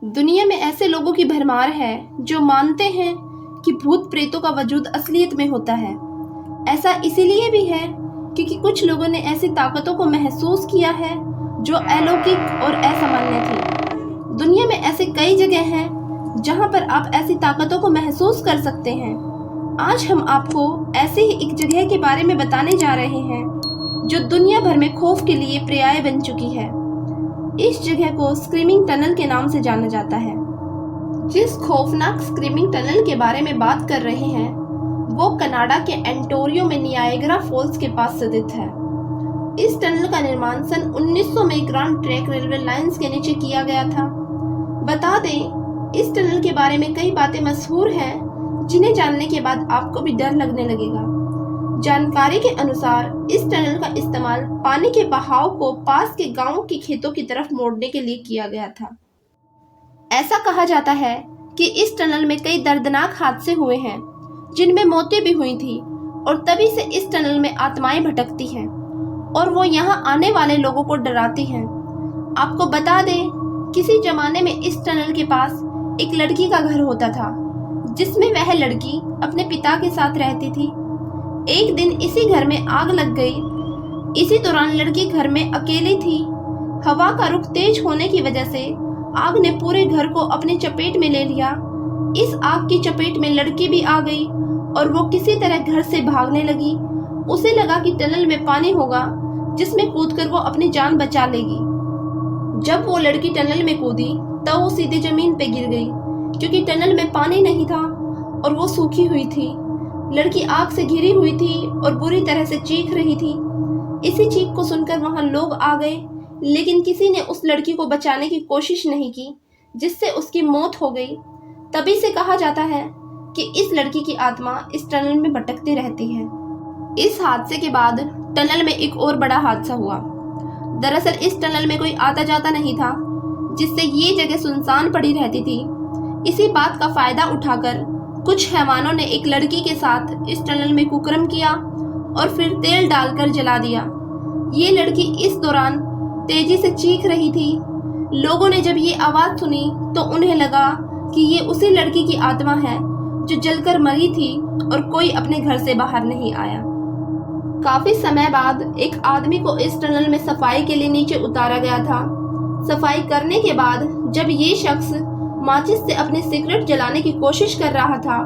दुनिया में ऐसे लोगों की भरमार है जो मानते हैं कि भूत प्रेतों का वजूद असलियत में होता है। ऐसा इसीलिए भी है क्योंकि कुछ लोगों ने ऐसी ताकतों को महसूस किया है जो अलौकिक और असामान्य थी। दुनिया में ऐसे कई जगह हैं जहां पर आप ऐसी ताकतों को महसूस कर सकते हैं। आज हम आपको ऐसे ही एक जगह के बारे में बताने जा रहे हैं जो दुनिया भर में खौफ के लिए पर्याय बन चुकी है। इस जगह को स्क्रीमिंग टनल के नाम से जाना जाता है। जिस खौफनाक स्क्रीमिंग टनल के बारे में बात कर रहे हैं वो कनाडा के एंटोरियो में नियाग्रा फॉल्स के पास स्थित है। इस टनल का निर्माण सन 1900 में ग्रांड ट्रैक रेलवे लाइंस के नीचे किया गया था। बता दें, इस टनल के बारे में कई बातें मशहूर हैं जिन्हें जानने के बाद आपको भी डर लगने लगेगा। जानकारी के अनुसार इस टनल का इस्तेमाल पानी के बहाव को पास के गांवों के खेतों की तरफ मोड़ने के लिए किया गया था। ऐसा कहा जाता है कि इस टनल में कई दर्दनाक हादसे हुए हैं जिनमें मौतें भी हुई थी और तभी से इस टनल में आत्माएं भटकती हैं और वो यहाँ आने वाले लोगों को डराती हैं। आपको बता दें, किसी जमाने में इस टनल के पास एक लड़की का घर होता था जिसमें वह लड़की अपने पिता के साथ रहती थी। एक दिन इसी घर में आग लग गई। इसी दौरान लड़की घर में अकेली थी। हवा का रुख तेज होने की वजह से आग ने पूरे घर को अपनी चपेट में ले लिया। इस आग की चपेट में लड़की भी आ गई और वो किसी तरह घर से भागने लगी। उसे लगा कि टनल में पानी होगा जिसमें कूदकर वो अपनी जान बचा लेगी। जब वो लड़की टनल में कूदी तब वो सीधे जमीन पे गिर गई क्योंकि टनल में पानी नहीं था और वो सूखी हुई थी। लड़की आग से घिरी हुई थी और बुरी तरह से चीख रही थी। इसी चीख को सुनकर वहां लोग आ गए, लेकिन किसी ने उस लड़की को बचाने की कोशिश नहीं की, जिससे उसकी मौत हो गई। तभी से कहा जाता है कि इस लड़की की आत्मा इस टनल में भटकती रहती है। इस हादसे के बाद टनल में एक और बड़ा हादसा हुआ। दरअसल इस टनल में कोई आता जाता नहीं था, जिससे ये जगह सुनसान पड़ी रहती थी। इसी बात का फायदा उठाकर कुछ हैवानों ने एक लड़की के साथ इस टनल में कुकर्म किया और फिर तेल डालकर जला दिया। ये लड़की इस दौरान तेजी से चीख रही थी। लोगों ने जब ये आवाज सुनी तो उन्हें लगा कि ये उसी लड़की की आत्मा है जो जलकर मरी थी और कोई अपने घर से बाहर नहीं आया। काफी समय बाद एक आदमी को इस टनल में सफाई के लिए नीचे उतारा गया था। सफाई करने के बाद जब ये शख्स माचिस से अपनी सिगरेट जलाने की कोशिश कर रहा था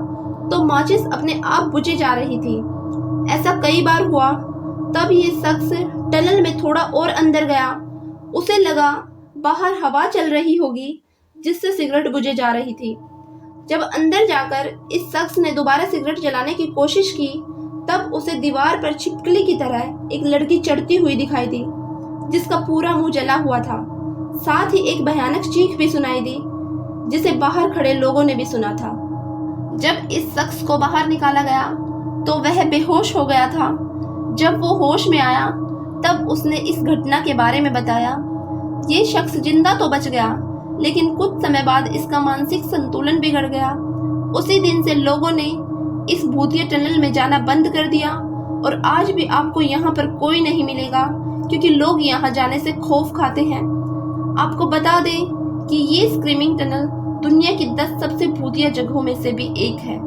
तो माचिस अपने आप बुझे जा रही थी। ऐसा कई बार हुआ। तब ये शख्स टनल में थोड़ा और अंदर गया। उसे लगा बाहर हवा चल रही होगी जिससे सिगरेट बुझे जा रही थी। जब अंदर जाकर इस शख्स ने दोबारा सिगरेट जलाने की कोशिश की तब उसे दीवार पर छिपकली की तरह एक लड़की चढ़ती हुई दिखाई दी जिसका पूरा मुंह जला हुआ था। साथ ही एक भयानक चीख भी सुनाई दी जिसे बाहर खड़े लोगों ने भी सुना था। जब इस शख्स को बाहर निकाला गया तो वह बेहोश हो गया था। जब वो होश में आया तब उसने इस घटना के बारे में बताया। ये शख्स जिंदा तो बच गया, लेकिन कुछ समय बाद इसका मानसिक संतुलन बिगड़ गया। उसी दिन से लोगों ने इस भूतिया टनल में जाना बंद कर दिया और आज भी आपको यहाँ पर कोई नहीं मिलेगा क्योंकि लोग यहाँ जाने से खौफ खाते हैं। आपको बता दें कि ये स्क्रीमिंग टनल दुनिया की 10 सबसे भूतिया जगहों में से भी एक है।